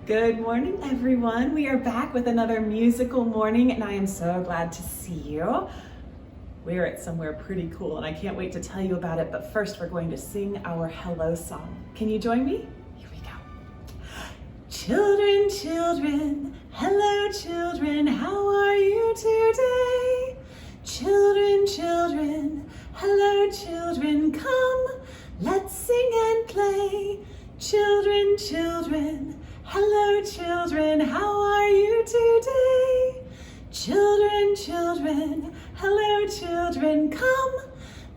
Good morning, everyone. We are back with another musical morning, and I am so glad to see you. We're at somewhere pretty cool, and I can't wait to tell you about it, but first we're going to sing our hello song. Can you join me? Here we go. Children, children, hello children, how are you today? Children, children, hello children, come, let's sing and play. Children, children, hello children, how are you today? Children, children, hello children, come,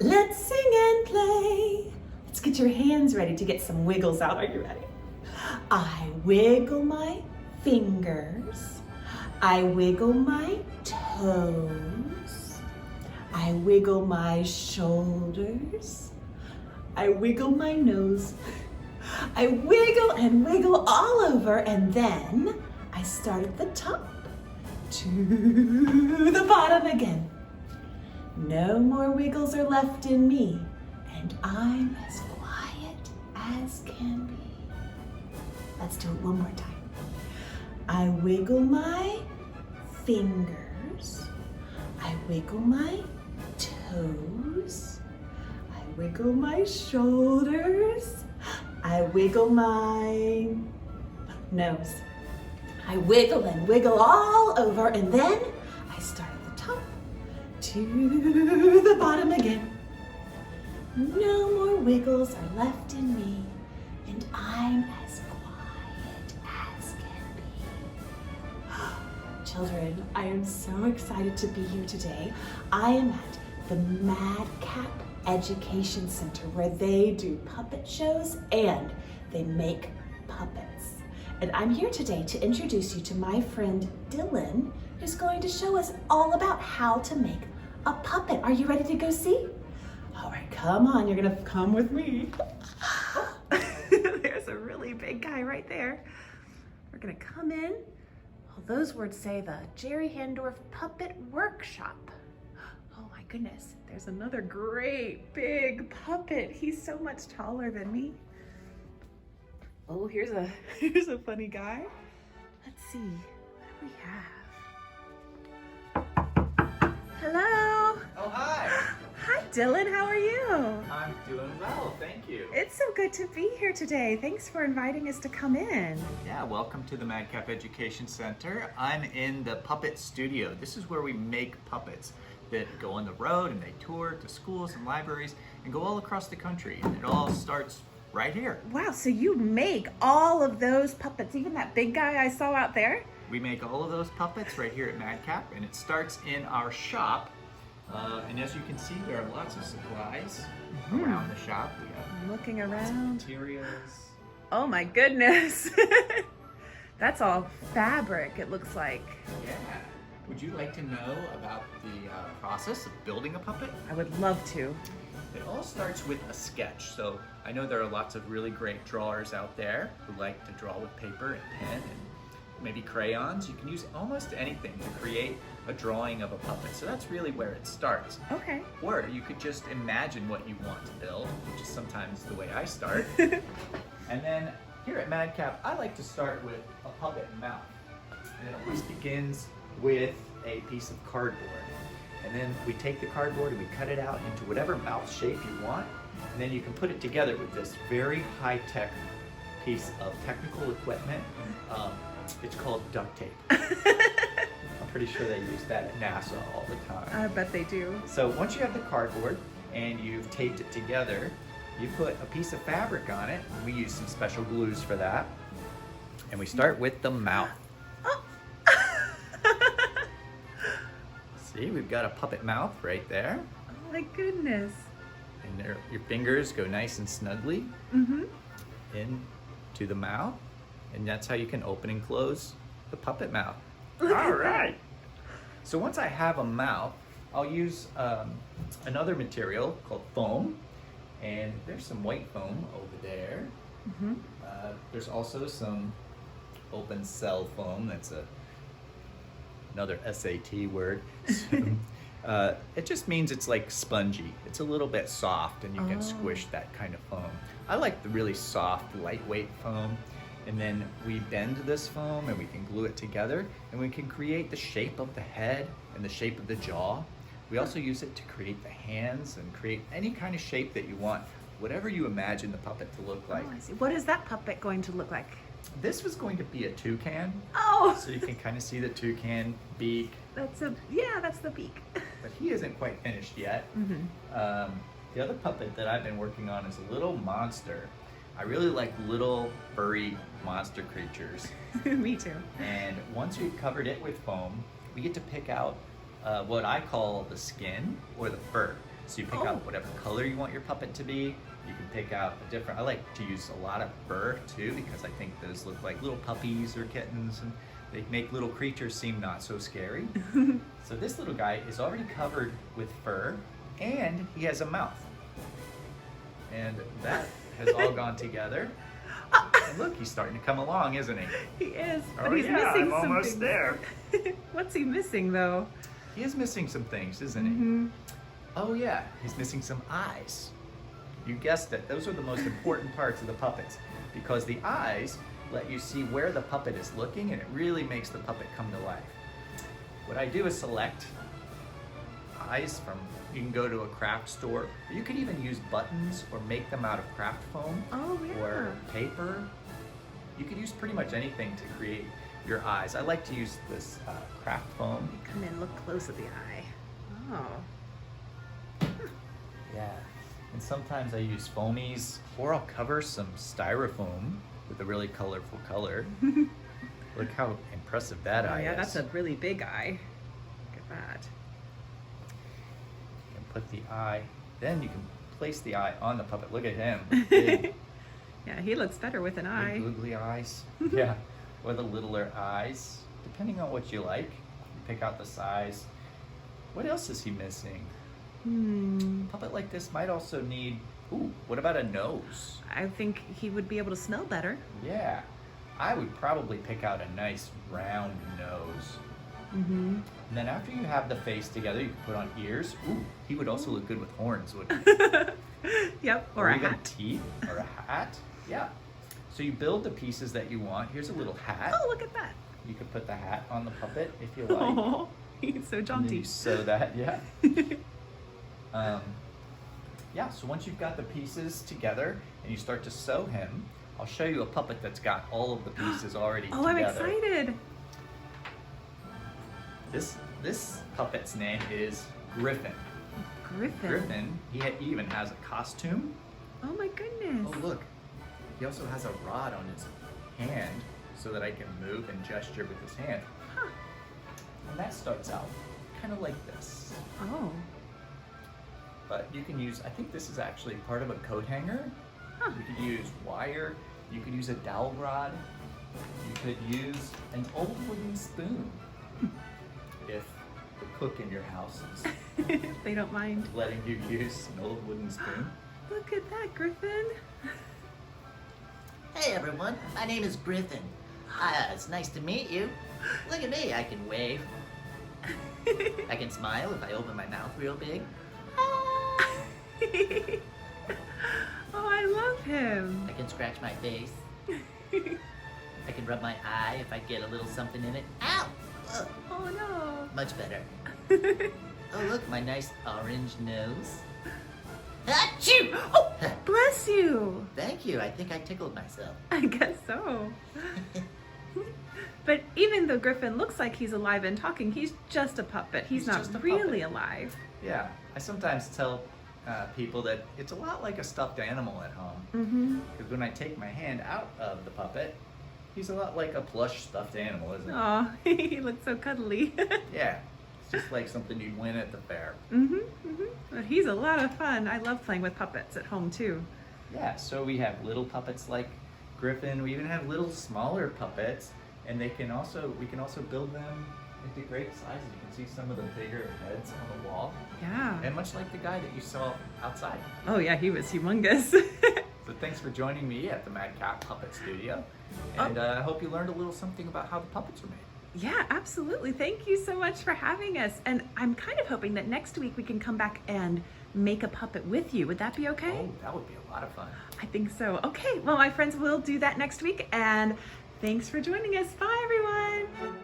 let's sing and play. Let's get your hands ready to get some wiggles out. Are you ready? I wiggle my fingers, I wiggle my toes, I wiggle my shoulders, I wiggle my nose. I wiggle and wiggle all over, and then I start at the top to the bottom again. No more wiggles are left in me, and I'm as quiet as can be. Let's do it one more time. I wiggle my fingers, I wiggle my toes, I wiggle my shoulders, I wiggle my nose. I wiggle and wiggle all over, and then I start at the top to the bottom again. No more wiggles are left in me, and I'm as quiet as can be. Children, I am so excited to be here today. I am at the Madcap Education Center, where they do puppet shows and they make puppets. And I'm here today to introduce you to my friend Dylan, who's going to show us all about how to make a puppet. Are you ready to go see? All right, come on, you're gonna come with me. There's a really big guy right there. We're gonna come in. Well, those words say the Jerry Handorf Puppet Workshop. Oh my goodness, there's another great big puppet. He's so much taller than me. Oh, here's a funny guy. Let's see, what do we have? Hello. Oh, hi. Hi, Dylan, how are you? I'm doing well, thank you. It's so good to be here today. Thanks for inviting us to come in. Yeah, welcome to the Madcap Education Center. I'm in the puppet studio. This is where we make puppets that go on the road and they tour to schools and libraries and go all across the country. And it all starts right here. Wow, so you make all of those puppets, even that big guy I saw out there? We make all of those puppets right here at Madcap, and it starts in our shop. And as you can see, there are lots of supplies around the shop. We have I'm looking lots of around. materials. Oh my goodness. That's all fabric, it looks like. Yeah. Would you like to know about the process of building a puppet? I would love to. It all starts with a sketch. So I know there are lots of really great drawers out there who like to draw with paper and pen and maybe crayons. You can use almost anything to create a drawing of a puppet. So that's really where it starts. Okay. Or you could just imagine what you want to build, which is sometimes the way I start. And then here at Madcap, I like to start with a puppet mouth. And it always begins with a piece of cardboard. And then we take the cardboard and we cut it out into whatever mouth shape you want. And then you can put it together with this very high-tech piece of technical equipment. It's called duct tape. I'm pretty sure they use that at NASA all the time. I bet they do. So once you have the cardboard and you've taped it together, you put a piece of fabric on it. We use some special glues for that. And we start with the mouth. See, we've got a puppet mouth right there. Oh my goodness. And there, your fingers go nice and snugly into the mouth. And that's how you can open and close the puppet mouth. All right. So once I have a mouth, I'll use another material called foam. And there's some white foam over there. There's also some open cell foam. That's another SAT word. It just means it's like spongy. It's a little bit soft and you can squish that kind of foam. I like the really soft, lightweight foam. And then we bend this foam and we can glue it together, and we can create the shape of the head and the shape of the jaw. We also use it to create the hands and create any kind of shape that you want, whatever you imagine the puppet to look like. Oh, I see. What is that puppet going to look like? This was going to be a toucan. Oh! So you can kind of see the toucan beak. That's the beak. But he isn't quite finished yet. The other puppet that I've been working on is a little monster. I really like little furry monster creatures. Me too. And once we've covered it with foam, we get to pick out what I call the skin or the fur. So you pick out whatever color you want your puppet to be. You can pick out a different, I like to use a lot of fur too, because I think those look like little puppies or kittens, and they make little creatures seem not so scary. So this little guy is already covered with fur, and he has a mouth. And that has all gone together. And look, he's starting to come along, isn't he? He is, but Oh he's yeah, missing I'm some almost things. there. What's he missing though? He is missing some things, isn't he? Mm-hmm. Oh yeah, he's missing some eyes. You guessed it, those are the most important parts of the puppets, because the eyes let you see where the puppet is looking, and it really makes the puppet come to life. What I do is select eyes from, you can go to a craft store, or you could even use buttons or make them out of craft foam or paper. You could use pretty much anything to create your eyes. I like to use this craft foam. Come in, look close at the eye. Oh. Yeah, and sometimes I use foamies, or I'll cover some styrofoam with a really colorful color. Look how impressive that eye Yeah, is. that's a really big eye. Look at that. You can put the eye, then you can place the eye on the puppet. Look at him. Big, Yeah, he looks better with an eye. big googly eyes. Yeah, or the littler eyes, depending on what you like. You pick out the size. What else is he missing? A puppet like this might also need, ooh, what about a nose? I think he would be able to smell better. Yeah, I would probably pick out a nice round nose. And then after you have the face together, you can put on ears. Ooh, he would also look good with horns, wouldn't he? Yep, or a even hat. teeth, or a hat. Yeah. So you build the pieces that you want. Here's a little hat. Oh, look at that. You could put the hat on the puppet if you like. Oh, he's so And then jaunty. you sew that, yeah. Yeah, so once you've got the pieces together and you start to sew him, I'll show you a puppet that's got all of the pieces already Oh, together. I'm excited. This puppet's name is Griffin. Griffin. Griffin, he even has a costume. Oh my goodness. Oh look, he also has a rod on his hand so that I can move and gesture with his hand. Huh. And that starts out kind of like this. Oh. But you can use, I think this is actually part of a coat hanger. Huh. You could use wire, you could use a dowel rod, you could use an old wooden spoon. If the cook in your house is They don't mind. letting you use an old wooden spoon. Look at that, Griffin. Hey everyone, my name is Griffin. It's nice to meet you. Look at me, I can wave. I can smile if I open my mouth real big. Oh, I love him. I can scratch my face. I can rub my eye if I get a little something in it. Ow! Ugh, Oh no. much better. Oh look, my nice orange nose. Achoo! Oh, bless you. Thank you, I think I tickled myself. I guess so. But even though Griffin looks like he's alive and talking, he's just a puppet. He's not just a really puppet. alive. Yeah, I sometimes tell people that it's a lot like a stuffed animal at home. Mm-hmm. Because when I take my hand out of the puppet, he's a lot like a plush stuffed animal, isn't he? Oh, he looks so cuddly. Yeah, it's just like something you'd win at the fair. But he's a lot of fun. I love playing with puppets at home too. Yeah, so we have little puppets like Griffin. We even have little smaller puppets, and we can also build them into great sizes. You can see some of the bigger heads on the wall, Yeah. and much like the guy that you saw outside. Oh yeah, he was humongous. So thanks for joining me at the Madcap Puppet Studio, and I hope you learned a little something about how the puppets are made. Yeah, absolutely. Thank you so much for having us. And I'm kind of hoping that next week we can come back and make a puppet with you. Would that be okay? Oh, that would be a lot of fun. I think so. Okay, well, my friends, we'll do that next week, and thanks for joining us. Bye, everyone.